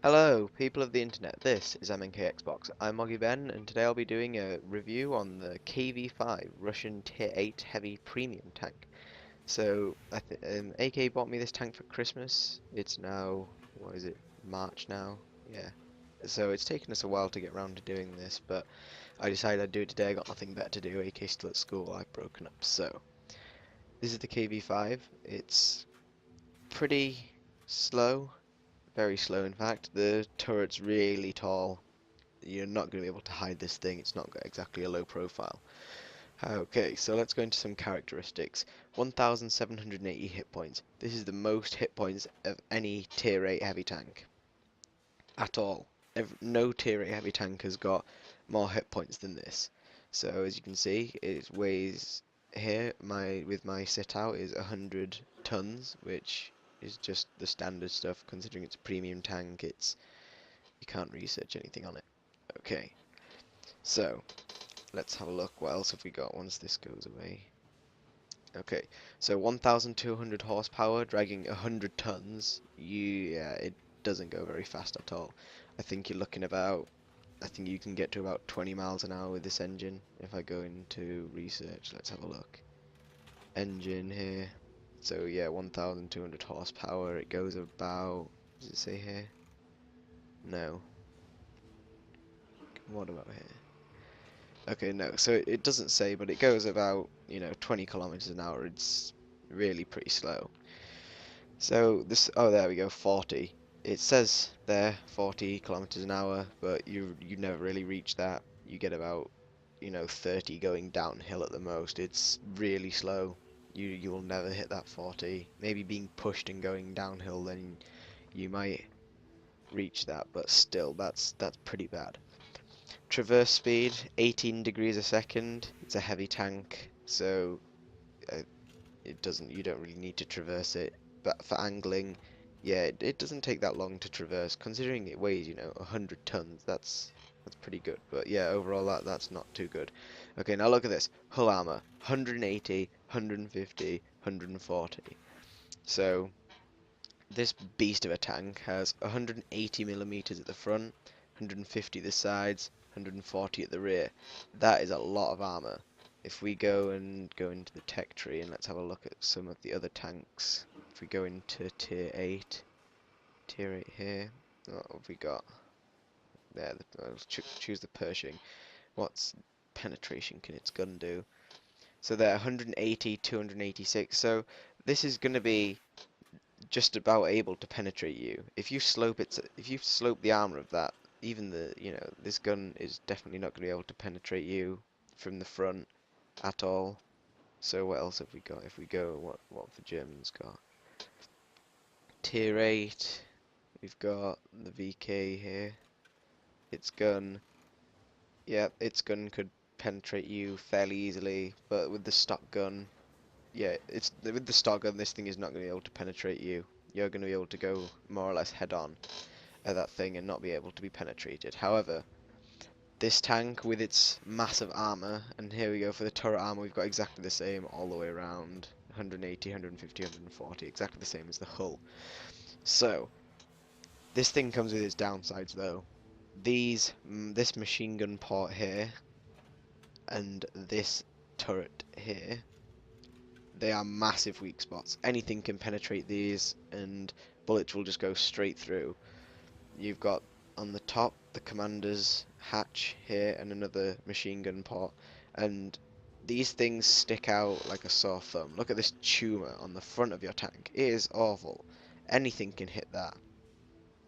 Hello, people of the internet. This is Mandk Xbox. I'm Moggy Ben, and today I'll be doing a review on the KV-5 Russian Tier 8 Heavy Premium Tank. AK bought me this tank for Christmas. It's now, what is it, March now? Yeah. So it's taken us a while to get around to doing this, but I decided I'd do it today. I got nothing better to do. AK's still at school. I've broken up. So this is the KV-5. It's pretty slow. Very slow, in fact. The turret's really tall. You're not going to be able to hide this thing. It's not got exactly a low profile. Okay, so let's go into some characteristics. 1,780 hit points. This is the most hit points of any tier 8 heavy tank at all. No tier 8 heavy tank has got more hit points than this. So as you can see, it weighs here, with my sit out is 100 tons, which is just the standard stuff. Considering it's a premium tank, you can't research anything on it. Okay, so let's have a look. What else have we got once this goes away? Okay, so 1,200 horsepower, dragging 100 tons. Yeah, it doesn't go very fast at all. I think you're looking about. I think you can get to about 20 miles an hour with this engine. If I go into research, let's have a look. Engine here. So yeah, 1,200 horsepower. It goes about. Does it say here? No. What about here? Okay, no, so it doesn't say, but it goes about, 20 kilometers an hour. It's really pretty slow. So this, oh, there we go, 40. It says there 40 kilometers an hour, but you never really reach that. You get about, 30 going downhill at the most. It's really slow. You will never hit that 40. Maybe being pushed and going downhill, then you might reach that, but still, that's pretty bad. Traverse speed, 18 degrees a second. It's a heavy tank, so uh, you don't really need to traverse it. But for angling, yeah, it doesn't take that long to traverse. Considering it weighs, 100 tons, that's pretty good. But yeah, overall that's not too good. Okay, now look at this. Hull armor, 180, 150, 140. So this beast of a tank has 180 millimeters at the front, 150 at the sides, 140 at the rear. That is a lot of armor. If we go into the tech tree and let's have a look at some of the other tanks. If we go into tier 8 here, what have we got? There, let's choose the Pershing. What's penetration can its gun do? So they're 180, 286. So this is going to be just about able to penetrate you. If you slope the armor of that, even this gun is definitely not going to be able to penetrate you from the front at all. So what else have we got? If we go, what have the Germans got? Tier 8, we've got the VK here. Its gun, yeah, its gun could penetrate you fairly easily, but with the stock gun, yeah, with the stock gun, this thing is not going to be able to penetrate you. You're going to be able to go more or less head on at that thing and not be able to be penetrated. However, this tank with its massive armor, and here we go for the turret armor, we've got exactly the same all the way around, 180, 150, 140, exactly the same as the hull. So, this thing comes with its downsides though. This machine gun port here, and this turret here, they are massive weak spots. Anything can penetrate these, and bullets will just go straight through. You've got on the top the commander's hatch here and another machine gun port, and these things stick out like a sore thumb. Look at this tumor on the front of your tank. It is awful. Anything can hit that.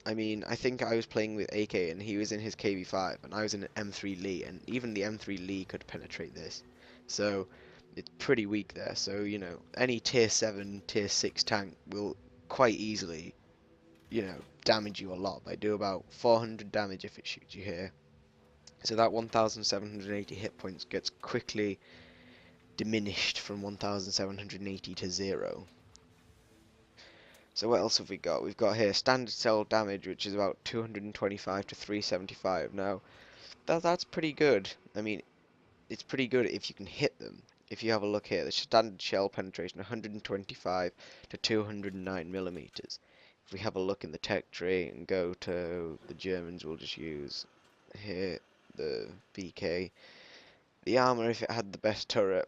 I mean, I think I was playing with AK and he was in his KV-5 and I was in an M3 Lee, and even the M3 Lee could penetrate this. So it's pretty weak there. So, any tier 7, tier 6 tank will quite easily damage you a lot. They do about 400 damage if it shoots you here. So that 1,780 hit points gets quickly diminished from 1,780 to 0. So what else have we got? We've got here standard cell damage, which is about 225 to 375. Now, that's pretty good. I mean, it's pretty good if you can hit them. If you have a look here, the standard shell penetration 125 to 209 millimeters. if we have a look in the tech tree and go to the Germans, we'll just use here the VK. The armor, if it had the best turret,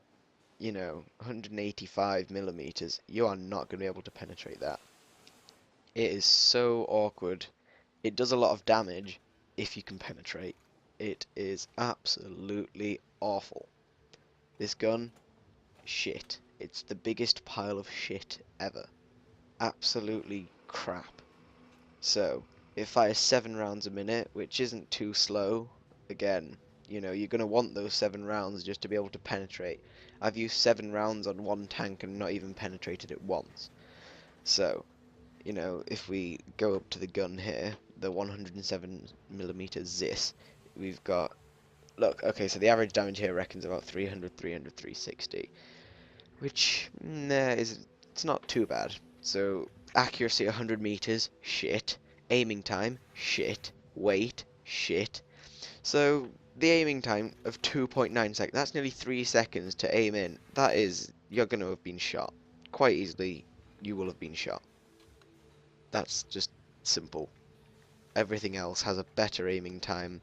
you know, 185 millimeters, you are not going to be able to penetrate that. It is so awkward. It does a lot of damage if you can penetrate. It is absolutely awful. This gun, shit. It's the biggest pile of shit ever. Absolutely crap. So, it fires 7 rounds a minute, which isn't too slow. Again, you know, you're going to want those 7 rounds just to be able to penetrate. I've used 7 rounds on one tank and not even penetrated it once. So, you know, if we go up to the gun here, the 107mm Zis, we've got, look, okay, so the average damage here reckons about 300, 300, 360, which, it's not too bad. So, accuracy 100 meters, shit. Aiming time, shit. Weight, shit. So, the aiming time of 2.9 seconds, that's nearly 3 seconds to aim in. That is, you're going to have been shot. Quite easily, you will have been shot. That's just simple. Everything else has a better aiming time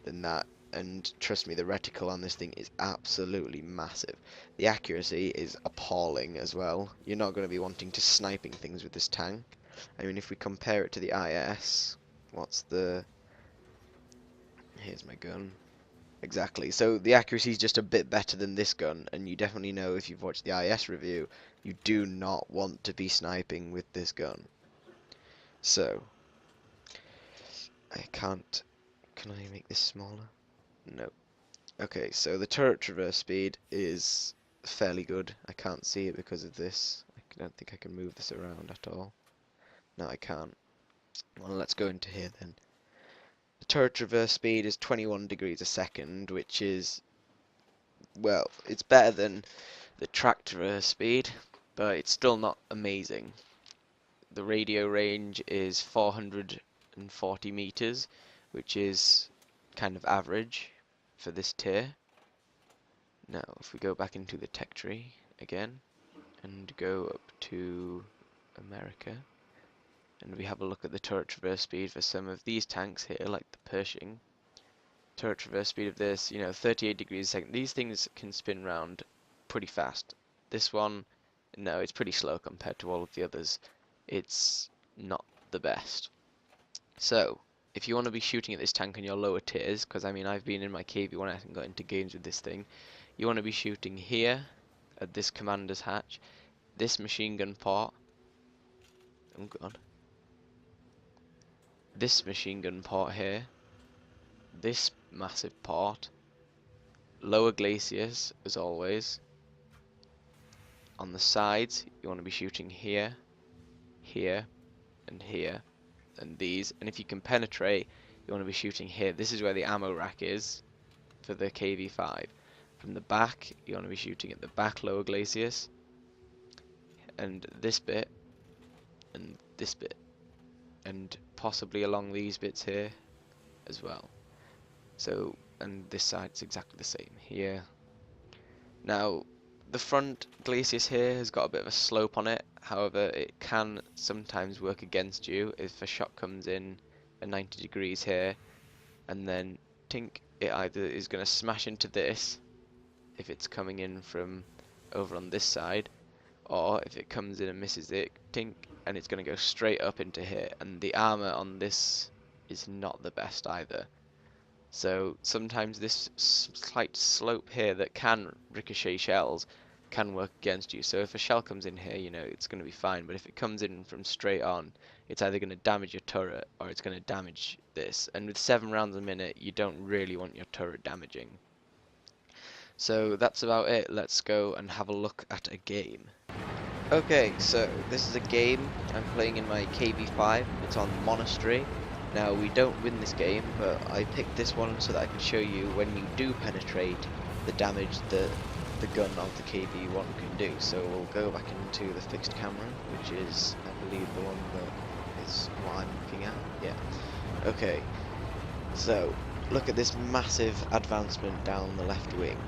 than that, and trust me, the reticle on this thing is absolutely massive. The accuracy is appalling as well. You're not going to be wanting to sniping things with this tank. I mean, if we compare it to the IS, here's my gun. Exactly, so the accuracy is just a bit better than this gun, and you definitely know if you've watched the IS review, you do not want to be sniping with this gun. So, can I make this smaller? No. Okay, so the turret traverse speed is fairly good. I can't see it because of this. I don't think I can move this around at all. No, I can't. Well, let's go into here then. The turret traverse speed is 21 degrees a second, which is, well, it's better than the track traverse speed, but it's still not amazing. The radio range is 440 meters, which is kind of average for this tier. Now, if we go back into the tech tree again and go up to America, and we have a look at the turret traverse speed for some of these tanks here, like the Pershing. Turret traverse speed of this, you know, 38 degrees a second. These things can spin round pretty fast. This one, no, it's pretty slow compared to all of the others. It's not the best. So, if you want to be shooting at this tank in your lower tiers, because I mean I've been in my KV-1 and got into games with this thing, you want to be shooting here at this commander's hatch, this machine gun part, oh god, this machine gun part here, this massive part, lower glaciers as always. On the sides you want to be shooting here, here, and here, and these, and if you can penetrate you want to be shooting here. This is where the ammo rack is for the KV-5. From the back you want to be shooting at the back lower glaciers, and this bit, and this bit, and possibly along these bits here as well. So, and this side's exactly the same here. Now, the front glacis here has got a bit of a slope on it, however it can sometimes work against you if a shot comes in at 90 degrees here, and then tink, it either is going to smash into this if it's coming in from over on this side, or if it comes in and misses it, tink, and it's going to go straight up into here, and the armor on this is not the best either. So sometimes this slight slope here that can ricochet shells can work against you. So if a shell comes in here, you know, it's going to be fine, but if it comes in from straight on, it's either going to damage your turret or it's going to damage this, and with 7 rounds a minute you don't really want your turret damaging. So that's about it. Let's go and have a look at a game. Okay, so this is a game I'm playing in my KV-5. It's on Monastery. Now, we don't win this game, but I picked this one so that I can show you when you do penetrate the damage that the gun of the KV-1 can do. So we'll go back into the fixed camera, which is, I believe, the one that is what I'm looking at. Yeah. Okay, so look at this massive advancement down the left wing.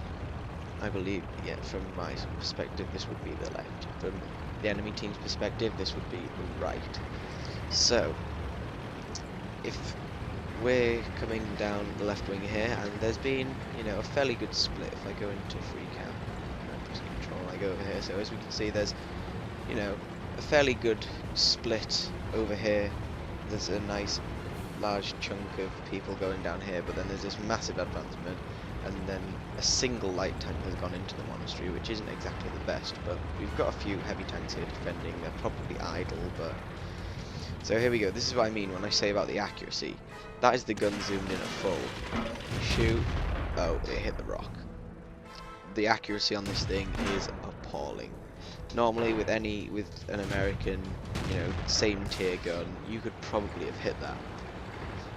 I believe, yeah, from my perspective, this would be the left. From the enemy team's perspective, this would be the right. So, if we're coming down the left wing here, and there's been, you know, a fairly good split. If I go into free cam, press control, I go over here. So as we can see, there's, you know, a fairly good split over here. There's a nice large chunk of people going down here, but then there's this massive advancement, and then a single light tank has gone into the monastery, which isn't exactly the best, but we've got a few heavy tanks here defending. They're probably idle, but... So here we go. This is what I mean when I say about the accuracy. That is the gun zoomed in at full. Shoot. Oh, it hit the rock. The accuracy on this thing is appalling. Normally with an American, you know, same tier gun, you could probably have hit that.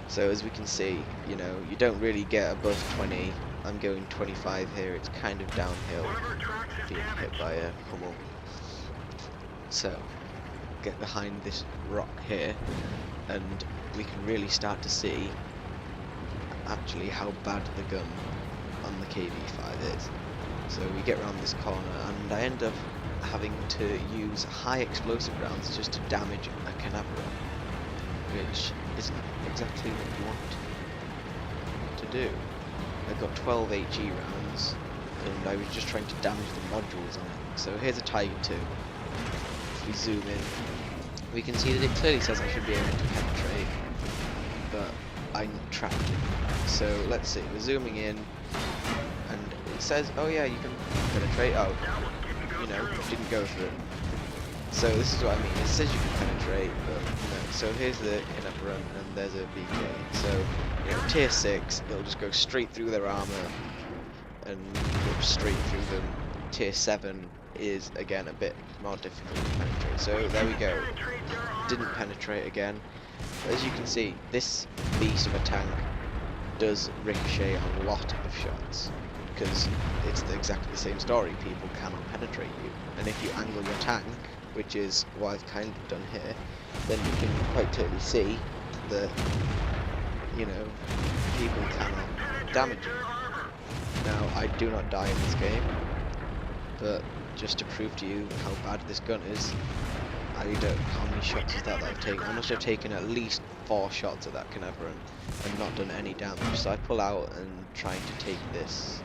So as we can see, you know, you don't really get above 20. I'm going 25 here. It's kind of downhill being hit by a Hummel. So get behind this rock here, and we can really start to see actually how bad the gun on the KV-5 is. So we get around this corner, and I end up having to use high explosive rounds just to damage a Canaveral, which isn't exactly what you want to do. I got 12 HE rounds, and I was just trying to damage the modules on it. So here's a Tiger 2. If we zoom in, we can see that it clearly says I should be able to penetrate, but I'm trapped. So let's see, we're zooming in, and it says, oh yeah, you can penetrate. Oh, you know, didn't go for it. So this is what I mean, it says you can penetrate, but no. So here's the in-up run, and there's a VK. So, you know, tier 6, it'll just go straight through their armor, and go straight through them. Tier 7 is, again, a bit more difficult to penetrate. So there we go. Didn't penetrate again. But as you can see, this beast of a tank does ricochet a lot of shots, because it's exactly the same story. People cannot penetrate you, and if you angle your tank, which is what I've kind of done here, then you can quite clearly see that, you know, people cannot damage you. Now, I do not die in this game, but just to prove to you how bad this gun is, I don't know how many shots is that I've taken. I must have taken at least 4 shots at that Canaveral and not done any damage. So I pull out and trying to take this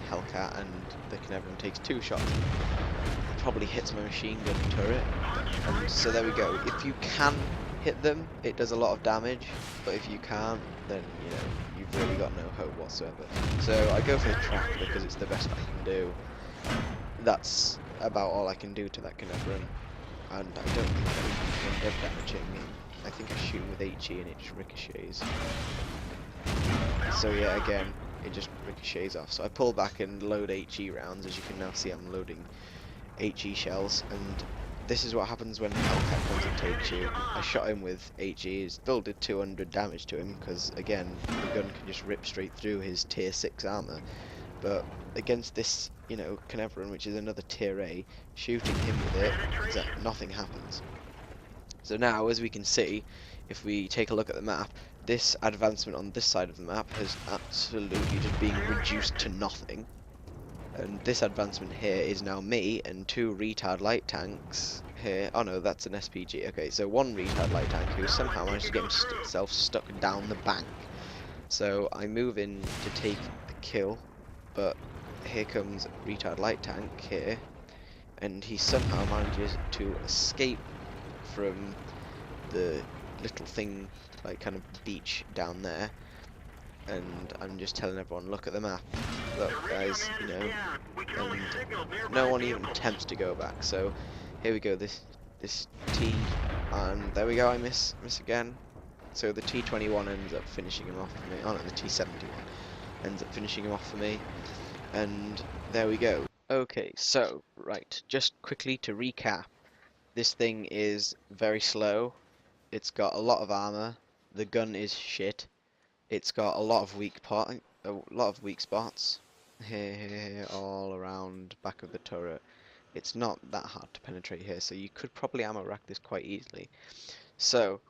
Hellcat, and the Canaveral takes 2 shots. It probably hits my machine gun turret. And so there we go. If you can hit them, it does a lot of damage, but if you can't, then, you know, you've really got no hope whatsoever. So I go for the track because it's the best I can do. That's about all I can do to that Canaveral, and I don't think I can end up damaging me. I think I shoot with HE and it just ricochets. So yeah, again, it just ricochets off. So I pull back and load HE rounds. As you can now see, I'm loading HE shells, and this is what happens when Hellcat comes and takes you. I shot him with HE, it still did 200 damage to him, because again, the gun can just rip straight through his tier 6 armor. But against this, you know, Canaveral, which is another tier A, shooting him with it, nothing happens. So now, as we can see, if we take a look at the map, this advancement on this side of the map has absolutely just been reduced to nothing. And this advancement here is now me and 2 retard light tanks here. Oh no, that's an SPG. Okay, so 1 retard light tank who somehow managed to get himself stuck down the bank. So I move in to take the kill, but here comes a retard light tank here, and he somehow manages to escape from the little thing, like kind of beach down there. And I'm just telling everyone, look at the map, look guys, you know, and no one even attempts to go back. So here we go, this T, and there we go, I miss again. So the T21 ends up finishing him off for me. Oh no, the T71 ends up finishing him off for me, and there we go. Okay, so right, just quickly to recap, this thing is very slow. It's got a lot of armor. The gun is shit. It's got a lot of weak spots here, all around back of the turret. It's not that hard to penetrate here, so you could probably ammo rack this quite easily. So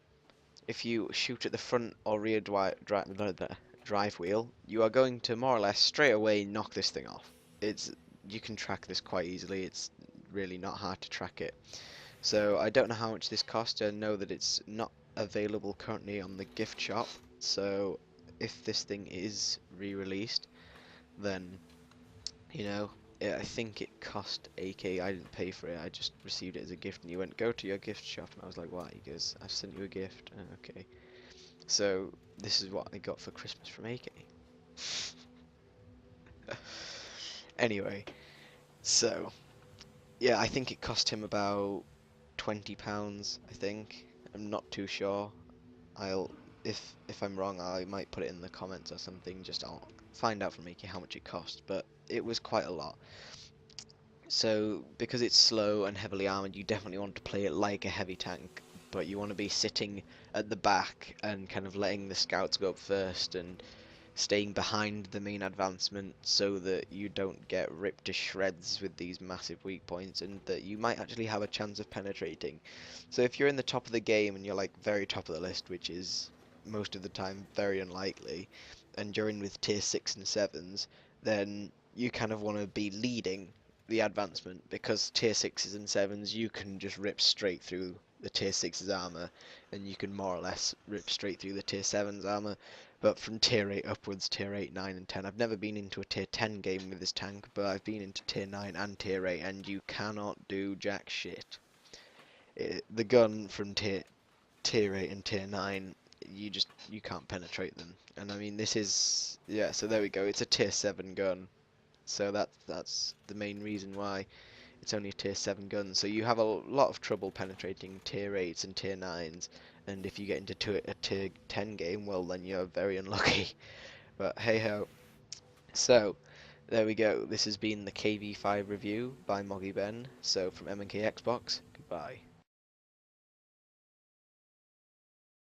if you shoot at the front or rear drive wheel, you are going to more or less straight away knock this thing off. You can track this quite easily. It's really not hard to track it. So I don't know how much this cost. I know that it's not available currently on the gift shop. So if this thing is re-released, then you know, I think it cost AK. I didn't pay for it. I just received it as a gift, and you went go to your gift shop, and I was like, why? He goes, I've sent you a gift. Okay. So this is what I got for Christmas from AK. Anyway, so yeah, I think it cost him about £20, I think. I'm not too sure. I'll if I'm wrong, I might put it in the comments or something. Just I'll find out from Mickey how much it cost, but it was quite a lot. So because it's slow and heavily armored, you definitely want to play it like a heavy tank, but you want to be sitting at the back and kind of letting the scouts go up first and staying behind the main advancement so that you don't get ripped to shreds with these massive weak points and that you might actually have a chance of penetrating. So if you're in the top of the game and you're like very top of the list, which is most of the time very unlikely, and you're in with tier 6 and 7s, then you kind of want to be leading the advancement because tier 6s and 7s you can just rip straight through the tier 6's armor and you can more or less rip straight through the tier 7's armor, but from tier 8 upwards, tier 8, 9 and 10. I've never been into a tier 10 game with this tank, but I've been into tier 9 and tier 8 and you cannot do jack shit. The gun from tier 8 and tier 9, you can't penetrate them. And I mean this is, yeah, so there we go. It's a tier 7 gun. So that's the main reason why it's only a tier 7 gun. So you have a lot of trouble penetrating tier 8s and tier 9s. And if you get into a tier 10 game, well then you're very unlucky. But hey ho. So there we go. This has been the KV-5 review by Moggy Ben. So from M&K Xbox, goodbye.